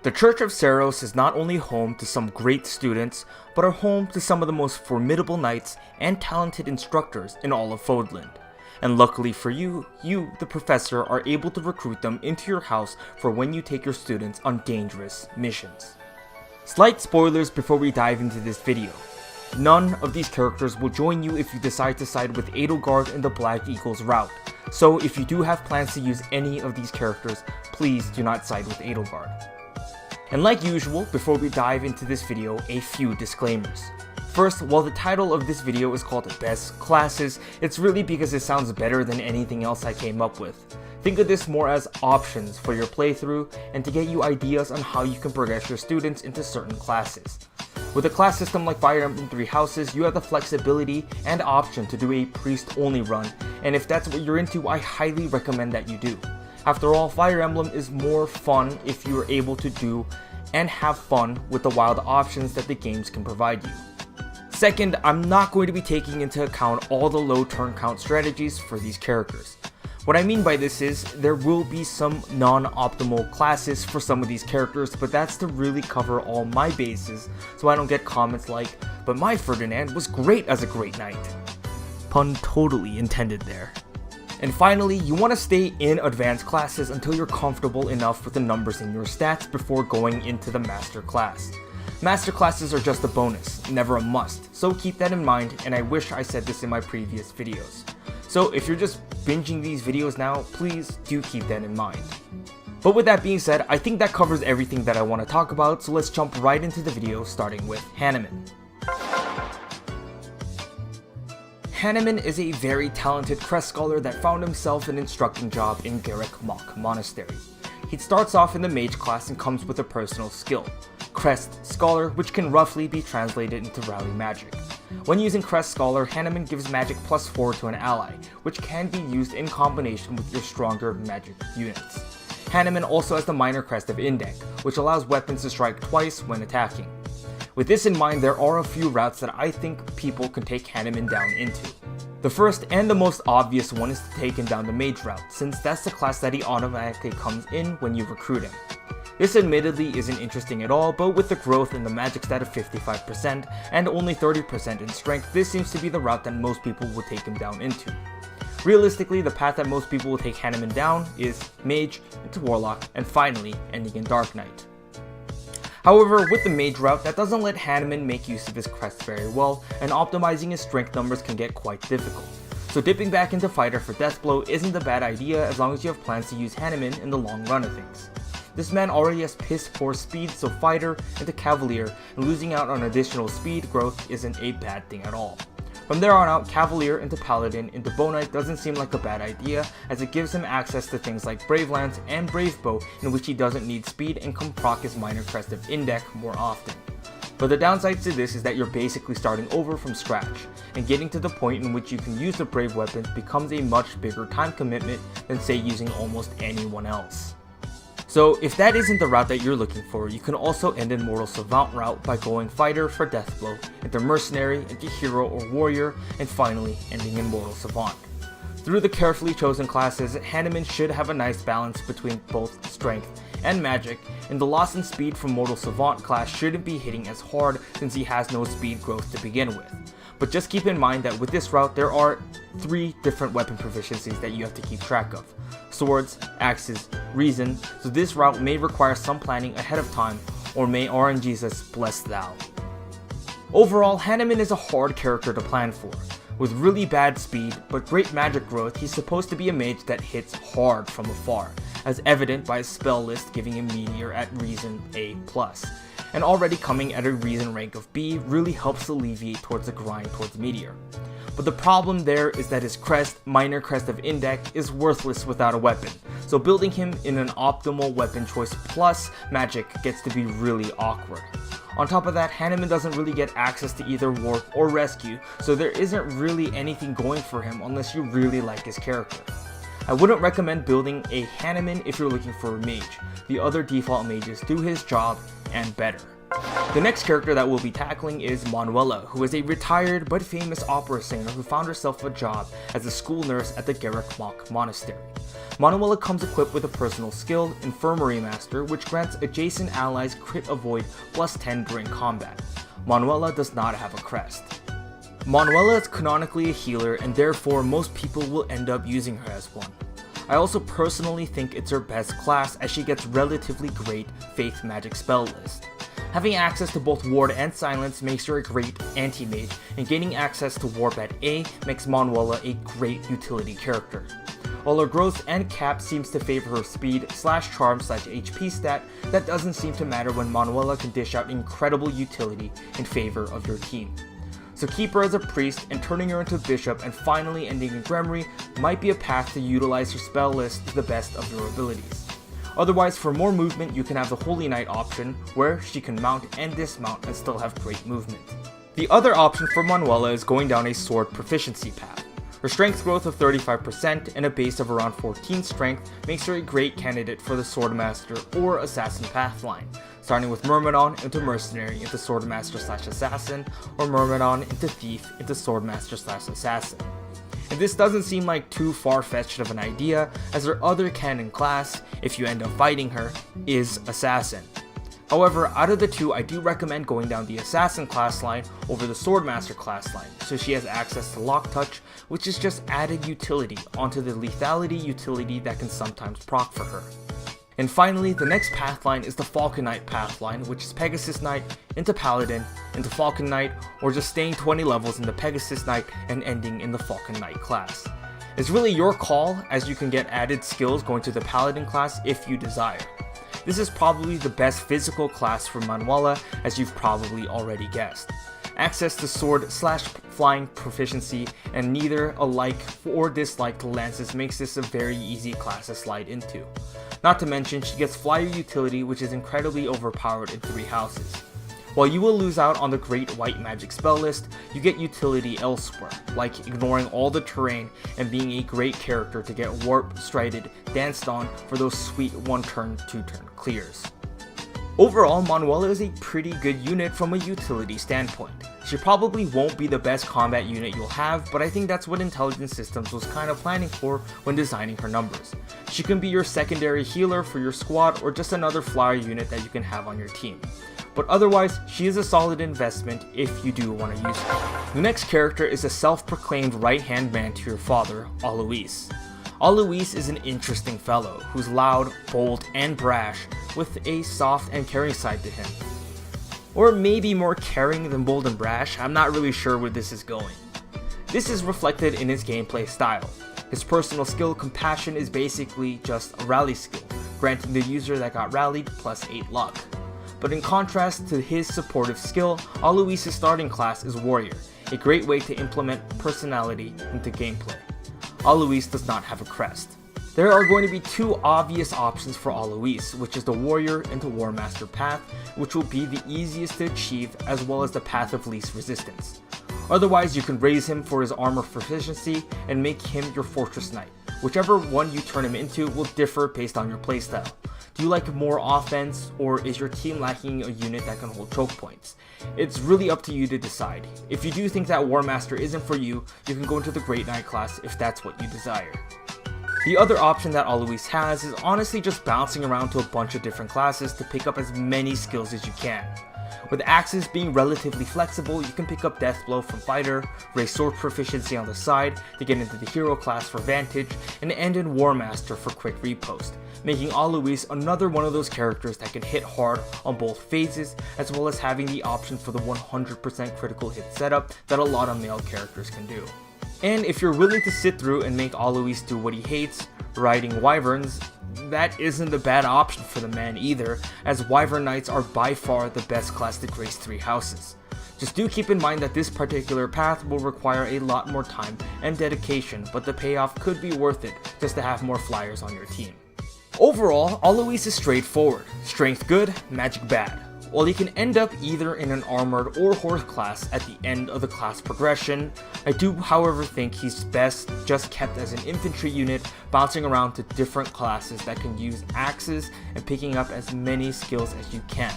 The Church of Seiros is not only home to some great students, but are home to some of the most formidable knights and talented instructors in all of Fodland. And luckily for you, the professor, are able to recruit them into your house for when you take your students on dangerous missions. Slight spoilers before we dive into this video. None of these characters will join you if you decide to side with Edelgard in the Black Eagles route, so if you do have plans to use any of these characters, please do not side with Edelgard. And like usual, before we dive into this video, a few disclaimers. First, while the title of this video is called Best Classes, it's really because it sounds better than anything else I came up with. Think of this more as options for your playthrough and to get you ideas on how you can progress your students into certain classes. With a class system like Fire Emblem 3 Houses, you have the flexibility and option to do a priest-only run, and if that's what you're into, I highly recommend that you do. After all, Fire Emblem is more fun if you are able to do and have fun with the wild options that the games can provide you. Second, I'm not going to be taking into account all the low turn count strategies for these characters. What I mean by this is, there will be some non-optimal classes for some of these characters, but that's to really cover all my bases, so I don't get comments like, "But my Ferdinand was great as a Great Knight." Pun totally intended there. And finally, you want to stay in advanced classes until you're comfortable enough with the numbers in your stats before going into the master class. Master classes are just a bonus, never a must, so keep that in mind, and I wish I said this in my previous videos. So if you're just binging these videos now, please do keep that in mind. But with that being said, I think that covers everything that I want to talk about, so let's jump right into the video, starting with Hanneman. Hanneman is a very talented crest scholar that found himself an instructing job in JaeAIK Monastery. He starts off in the mage class and comes with a personal skill, Crest Scholar, which can roughly be translated into rowdy magic. When using Crest Scholar, Hanneman gives magic +4 to an ally, which can be used in combination with your stronger magic units. Hanneman also has the minor crest of Indek, which allows weapons to strike twice when attacking. With this in mind, there are a few routes that I think people can take Hanneman down into. The first and the most obvious one is to take him down the mage route, since that's the class that he automatically comes in when you recruit him. This admittedly isn't interesting at all, but with the growth in the magic stat of 55% and only 30% in strength, this seems to be the route that most people will take him down into. Realistically, the path that most people will take Hanneman down is Mage into Warlock, and finally ending in Dark Knight. However, with the mage route, that doesn't let Hanneman make use of his crest very well, and optimizing his strength numbers can get quite difficult. So dipping back into fighter for Deathblow isn't a bad idea as long as you have plans to use Hanneman in the long run of things. This man already has piss poor speed, so fighter into Cavalier, and losing out on additional speed growth isn't a bad thing at all. From there on out, Cavalier into Paladin into Bow Knight doesn't seem like a bad idea, as it gives him access to things like Brave Lance and Brave Bow, in which he doesn't need speed and can proc his minor crest of Indek more often. But the downside to this is that you're basically starting over from scratch, and getting to the point in which you can use the Brave weapons becomes a much bigger time commitment than say using almost anyone else. So if that isn't the route that you're looking for, you can also end in Mortal Savant route by going fighter for Deathblow, into Mercenary, into Hero or Warrior, and finally ending in Mortal Savant. Through the carefully chosen classes, Hanneman should have a nice balance between both strength and magic, and the loss in speed from Mortal Savant class shouldn't be hitting as hard since he has no speed growth to begin with. But just keep in mind that with this route, there are 3 different weapon proficiencies that you have to keep track of. Swords, axes, reason, so this route may require some planning ahead of time, or may RNGesus bless thou. Overall, Hanneman is a hard character to plan for. With really bad speed, but great magic growth, he's supposed to be a mage that hits hard from afar, as evident by his spell list giving him Meteor at Reason A+. And already coming at a Reason rank of B really helps alleviate towards the grind towards Meteor. But the problem there is that his crest, minor crest of Indek, is worthless without a weapon, so building him in an optimal weapon choice plus magic gets to be really awkward. On top of that, Hanneman doesn't really get access to either warp or rescue, so there isn't really anything going for him unless you really like his character. I wouldn't recommend building a Hanneman if you're looking for a mage. The other default mages do his job and better. The next character that we'll be tackling is Manuela, who is a retired but famous opera singer who found herself a job as a school nurse at the JaeAIK monastery. Manuela comes equipped with a personal skill, Infirmary Master, which grants adjacent allies crit avoid plus 10 during combat. Manuela does not have a crest. Manuela is canonically a healer, and therefore most people will end up using her as one. I also personally think it's her best class as she gets relatively great faith magic spell list. Having access to both ward and silence makes her a great anti-mage, and gaining access to warp at A makes Manuela a great utility character. While her growth and cap seems to favor her speed / charm / HP stat, that doesn't seem to matter when Manuela can dish out incredible utility in favor of your team. So keep her as a priest, and turning her into a bishop and finally ending in Gremory might be a path to utilize her spell list to the best of your abilities. Otherwise, for more movement, you can have the Holy Knight option, where she can mount and dismount and still have great movement. The other option for Manuela is going down a sword proficiency path. Her strength growth of 35% and a base of around 14 strength makes her a great candidate for the Swordmaster or Assassin pathline, starting with Myrmidon into Mercenary into Swordmaster / Assassin, or Myrmidon into Thief into Swordmaster / Assassin. And this doesn't seem like too far-fetched of an idea, as her other canon class, if you end up fighting her, is Assassin. However, out of the two, I do recommend going down the Assassin class line over the Swordmaster class line, so she has access to Lock Touch, which is just added utility onto the lethality utility that can sometimes proc for her. And finally, the next pathline is the Falcon Knight pathline, which is Pegasus Knight into Paladin, into Falcon Knight, or just staying 20 levels in the Pegasus Knight and ending in the Falcon Knight class. It's really your call, as you can get added skills going to the Paladin class if you desire. This is probably the best physical class for Manuela, as you've probably already guessed. Access to sword / flying proficiency and neither a like or dislike to lances makes this a very easy class to slide into. Not to mention, she gets flyer utility, which is incredibly overpowered in 3 houses. While you will lose out on the great white magic spell list, you get utility elsewhere, like ignoring all the terrain and being a great character to get warped, strided, danced on for those sweet 1-turn, 2-turn clears. Overall, Manuela is a pretty good unit from a utility standpoint. She probably won't be the best combat unit you'll have, but I think that's what Intelligent Systems was kind of planning for when designing her numbers. She can be your secondary healer for your squad, or just another flyer unit that you can have on your team. But otherwise, she is a solid investment if you do want to use her. The next character is a self-proclaimed right-hand man to your father, Alois. Alois is an interesting fellow who's loud, bold, and brash, with a soft and caring side to him. Or maybe more caring than bold and brash, I'm not really sure where this is going. This is reflected in his gameplay style. His personal skill, Compassion, is basically just a rally skill, granting the user that got rallied plus 8 luck. But in contrast to his supportive skill, Alois' starting class is Warrior, a great way to implement personality into gameplay. Alois does not have a crest. There are going to be 2 obvious options for Alois, which is the Warrior into War Master path, which will be the easiest to achieve, as well as the path of least resistance. Otherwise, you can raise him for his armor proficiency and make him your Fortress Knight. Whichever one you turn him into will differ based on your playstyle. Do you like more offense, or is your team lacking a unit that can hold choke points? It's really up to you to decide. If you do think that War Master isn't for you, you can go into the Great Knight class if that's what you desire. The other option that Alois has is honestly just bouncing around to a bunch of different classes to pick up as many skills as you can. With axes being relatively flexible, you can pick up Deathblow from Fighter, raise sword proficiency on the side to get into the hero class for Vantage, and end in War Master for quick repost, making Alois another one of those characters that can hit hard on both phases, as well as having the option for the 100% critical hit setup that a lot of male characters can do. And if you're willing to sit through and make Alois do what he hates, riding Wyverns, that isn't a bad option for the man either, as Wyvern Knights are by far the best class to grace 3 houses. Just do keep in mind that this particular path will require a lot more time and dedication, but the payoff could be worth it just to have more flyers on your team. Overall, Alois is straightforward, strength good, magic bad. While he can end up either in an armored or horse class at the end of the class progression, I do however think he's best just kept as an infantry unit, bouncing around to different classes that can use axes and picking up as many skills as you can.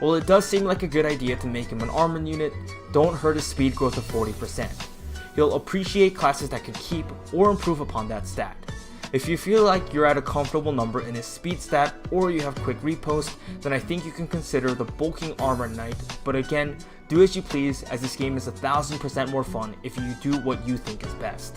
While it does seem like a good idea to make him an armor unit, don't hurt his speed growth of 40%. He'll appreciate classes that can keep or improve upon that stat. If you feel like you're at a comfortable number in his speed stat or you have quick repost, then I think you can consider the bulking armor knight, but again, do as you please, as this game is 1000% more fun if you do what you think is best.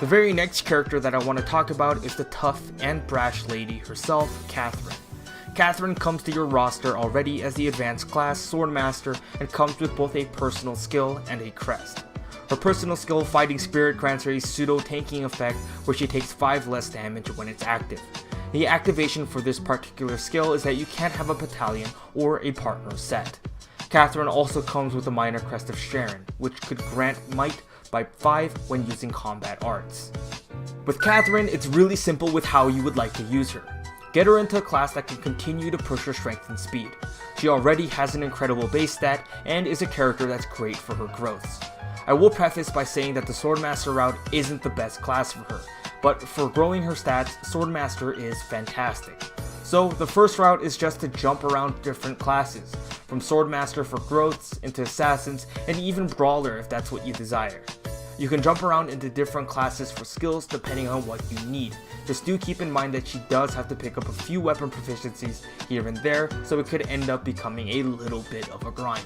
The very next character that I want to talk about is the tough and brash lady herself, Catherine. Catherine comes to your roster already as the advanced class Swordmaster and comes with both a personal skill and a crest. Her personal skill, Fighting Spirit, grants her a pseudo-tanking effect where she takes 5 less damage when it's active. The activation for this particular skill is that you can't have a battalion or a partner set. Catherine also comes with a minor crest of Sharon, which could grant might by 5 when using combat arts. With Catherine, it's really simple with how you would like to use her. Get her into a class that can continue to push her strength and speed. She already has an incredible base stat and is a character that's great for her growths. I will preface by saying that the Swordmaster route isn't the best class for her, but for growing her stats, Swordmaster is fantastic. So the first route is just to jump around different classes, from Swordmaster for growths, into Assassins, and even Brawler if that's what you desire. You can jump around into different classes for skills depending on what you need. Just do keep in mind that she does have to pick up a few weapon proficiencies here and there, so it could end up becoming a little bit of a grind.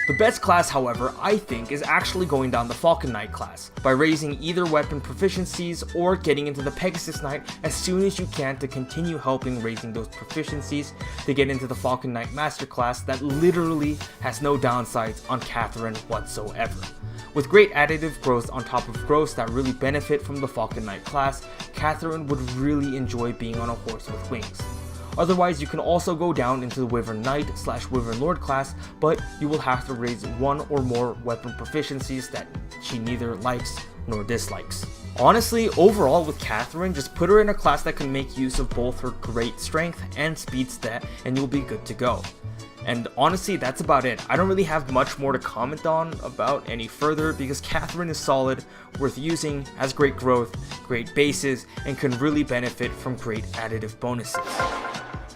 The best class, however, I think is actually going down the Falcon Knight class, by raising either weapon proficiencies or getting into the Pegasus Knight as soon as you can to continue helping raising those proficiencies to get into the Falcon Knight Master class that literally has no downsides on Catherine whatsoever. With great additive growth on top of growths that really benefit from the Falcon Knight class, Catherine would really enjoy being on a horse with wings. Otherwise, you can also go down into the Wyvern Knight / Wyvern Lord class, but you will have to raise 1 or more weapon proficiencies that she neither likes nor dislikes. Honestly, overall with Catherine, just put her in a class that can make use of both her great strength and speed stat and you'll be good to go. And honestly, that's about it. I don't really have much more to comment on about any further because Catherine is solid, worth using, has great growth, great bases, and can really benefit from great additive bonuses.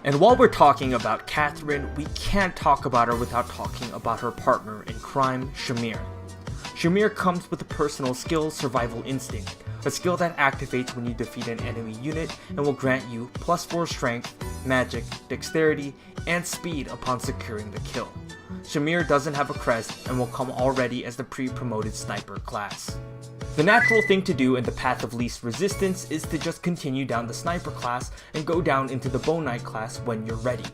And while we're talking about Catherine, we can't talk about her without talking about her partner in crime, Shamir. Shamir comes with a personal skill, Survival Instinct, a skill that activates when you defeat an enemy unit and will grant you +4 strength, magic, dexterity, and speed upon securing the kill. Shamir doesn't have a crest and will come already as the pre-promoted sniper class. The natural thing to do in the path of least resistance is to just continue down the sniper class and go down into the bow knight class when you're ready.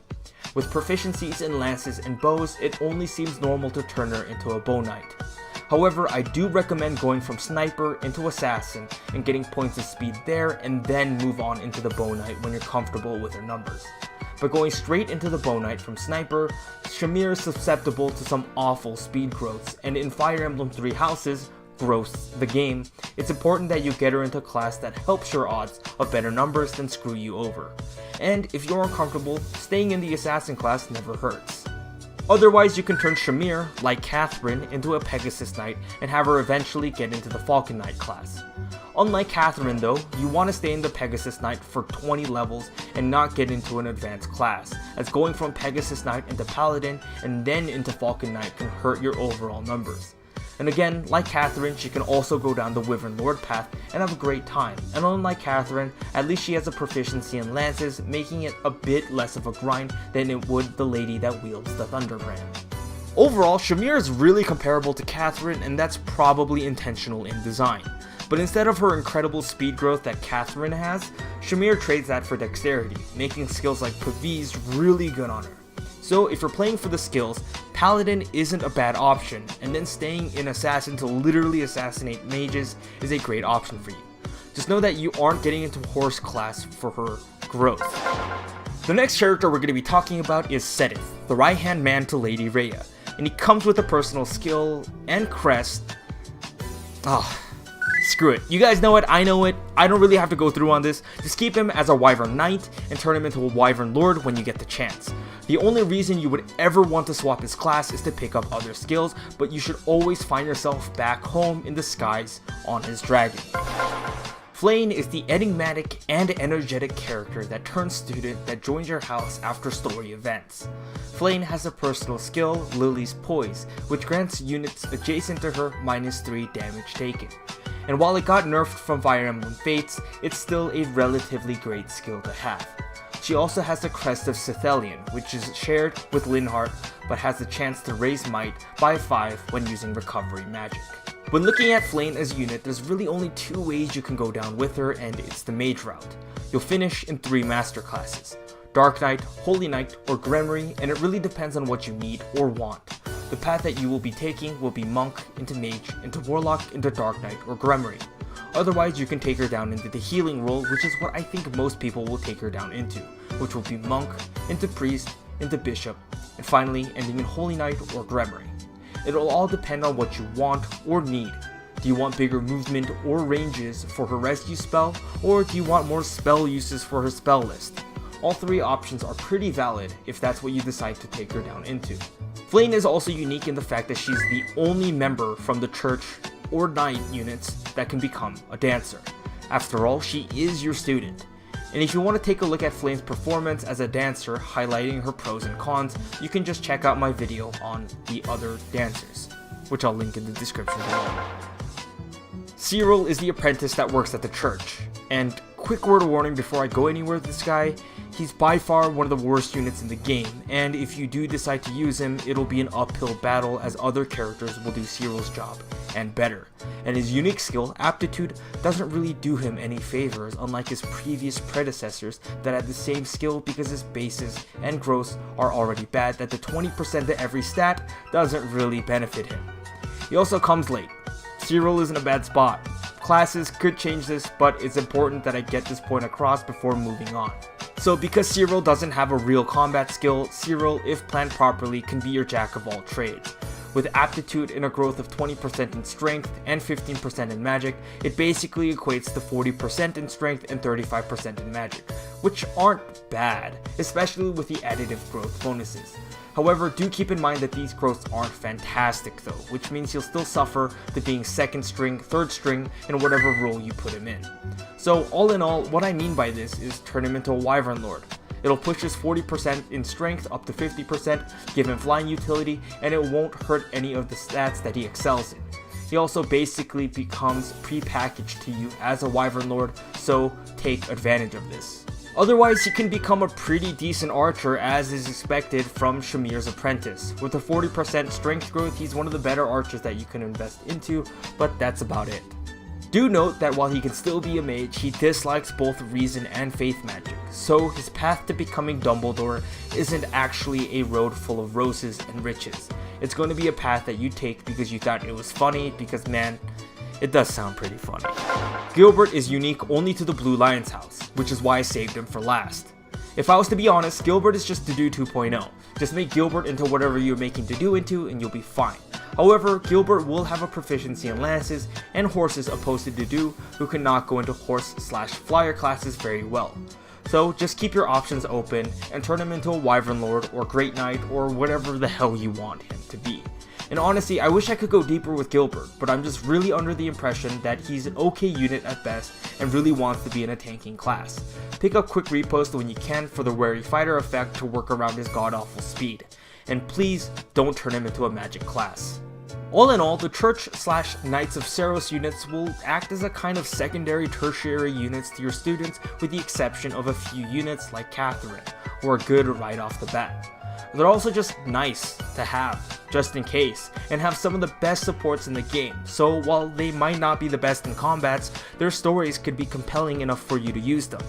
With proficiencies in lances and bows, it only seems normal to turn her into a bow knight. However, I do recommend going from sniper into assassin and getting points of speed there and then move on into the bow knight when you're comfortable with her numbers. But going straight into the bow knight from sniper, Shamir is susceptible to some awful speed growths, and in Fire Emblem 3 Houses, the game, it's important that you get her into a class that helps your odds of better numbers than screw you over. And if you're uncomfortable, staying in the assassin class never hurts. Otherwise, you can turn Shamir, like Catherine, into a Pegasus Knight and have her eventually get into the Falcon Knight class. Unlike Catherine though, you want to stay in the Pegasus Knight for 20 levels and not get into an advanced class, as going from Pegasus Knight into Paladin and then into Falcon Knight can hurt your overall numbers. And again, like Catherine, she can also go down the Wyvern Lord path and have a great time, and unlike Catherine, at least she has a proficiency in lances, making it a bit less of a grind than it would the lady that wields the Thunderbrand. Overall, Shamir is really comparable to Catherine, and that's probably intentional in design. But instead of her incredible speed growth that Catherine has, Shamir trades that for dexterity, making skills like Paviz really good on her. So if you're playing for the skills, Paladin isn't a bad option, and then staying in Assassin to literally assassinate mages is a great option for you. Just know that you aren't getting into horse class for her growth. The next character we're going to be talking about is Sedith, the right-hand man to Lady Rhea, and he comes with a personal skill and crest. Screw it. You guys know it, I know it, I don't really have to go through on this. Just keep him as a Wyvern Knight and turn him into a Wyvern Lord when you get the chance. The only reason you would ever want to swap his class is to pick up other skills, but you should always find yourself back home in the skies on his dragon. Flame is the enigmatic and energetic character that turns student that joins your house after story events. Flame has a personal skill, Lily's Poise, which grants units adjacent to her -3 damage taken. And while it got nerfed from Fire Emblem Fates, it's still a relatively great skill to have. She also has the Crest of Scythelian, which is shared with Linhardt, but has the chance to raise might by 5 when using recovery magic. When looking at Flame as a unit, there's really only 2 ways you can go down with her, and it's the mage route. You'll finish in 3 master classes: Dark Knight, Holy Knight, or Gremory, and it really depends on what you need or want. The path that you will be taking will be Monk into Mage, into Warlock, into Dark Knight, or Gremory. Otherwise, you can take her down into the healing role, which is what I think most people will take her down into, which will be Monk, into Priest, into Bishop, and finally ending in Holy Knight or Gremory. It'll all depend on what you want or need. Do you want bigger movement or ranges for her rescue spell, or do you want more spell uses for her spell list? All 3 options are pretty valid if that's what you decide to take her down into. Flame is also unique in the fact that she's the only member from the Church or Knight units that can become a dancer. After all, she is your student. And if you want to take a look at Flame's performance as a dancer, highlighting her pros and cons, you can just check out my video on the other dancers, which I'll link in the description below. Seiros is the apprentice that works at the church, and quick word of warning before I go anywhere with this guy, he's by far one of the worst units in the game, and if you do decide to use him, it'll be an uphill battle as other characters will do Seiros' job, and better. And his unique skill, Aptitude, doesn't really do him any favors, unlike his previous predecessors that had the same skill because his bases and growths are already bad that the 20% to every stat doesn't really benefit him. He also comes late. Seiros is in a bad spot. Classes could change this, but it's important that I get this point across before moving on. So because Seiros doesn't have a real combat skill, Seiros, if planned properly, can be your jack of all trades. With Aptitude and a growth of 20% in strength and 15% in magic, it basically equates to 40% in strength and 35% in magic, which aren't bad, especially with the additive growth bonuses. However, do keep in mind that these growths aren't fantastic though, which means you'll still suffer to being 2nd string, 3rd string, in whatever role you put him in. So all in all, what I mean by this is turn him into a Wyvern Lord. It'll push his 40% in strength up to 50%, give him flying utility, and it won't hurt any of the stats that he excels in. He also basically becomes pre-packaged to you as a Wyvern Lord, so take advantage of this. Otherwise, he can become a pretty decent archer as is expected from Shamir's apprentice. With a 40% strength growth, he's one of the better archers that you can invest into, but that's about it. Do note that while he can still be a mage, he dislikes both reason and faith magic, so his path to becoming Dumbledore isn't actually a road full of roses and riches. It's going to be a path that you take because you thought it was funny, because man, it does sound pretty funny. Gilbert is unique only to the Blue Lion's house, which is why I saved him for last. If I was to be honest, Gilbert is just Dedue 2.0. Just make Gilbert into whatever you're making Dedue into and you'll be fine. However, Gilbert will have a proficiency in lances and horses opposed to Dedue, who cannot go into horse/flyer classes very well. So just keep your options open and turn him into a Wyvern Lord or Great Knight or whatever the hell you want him to be. And honestly, I wish I could go deeper with Gilbert, but I'm just really under the impression that he's an okay unit at best and really wants to be in a tanking class. Pick up quick repost when you can for the Wary Fighter effect to work around his god-awful speed. And please don't turn him into a magic class. All in all, the Church/Knights of Seiros units will act as a kind of secondary tertiary units to your students, with the exception of a few units like Catherine, who are good right off the bat. They're also just nice to have, just in case, and have some of the best supports in the game, so while they might not be the best in combats, their stories could be compelling enough for you to use them.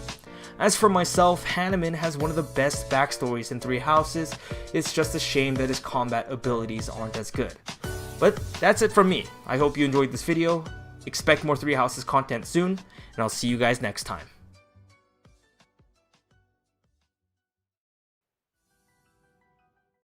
As for myself, Hanneman has one of the best backstories in 3 houses. It's just a shame that his combat abilities aren't as good. But that's it from me. I hope you enjoyed this video, expect more 3 houses content soon, and I'll see you guys next time.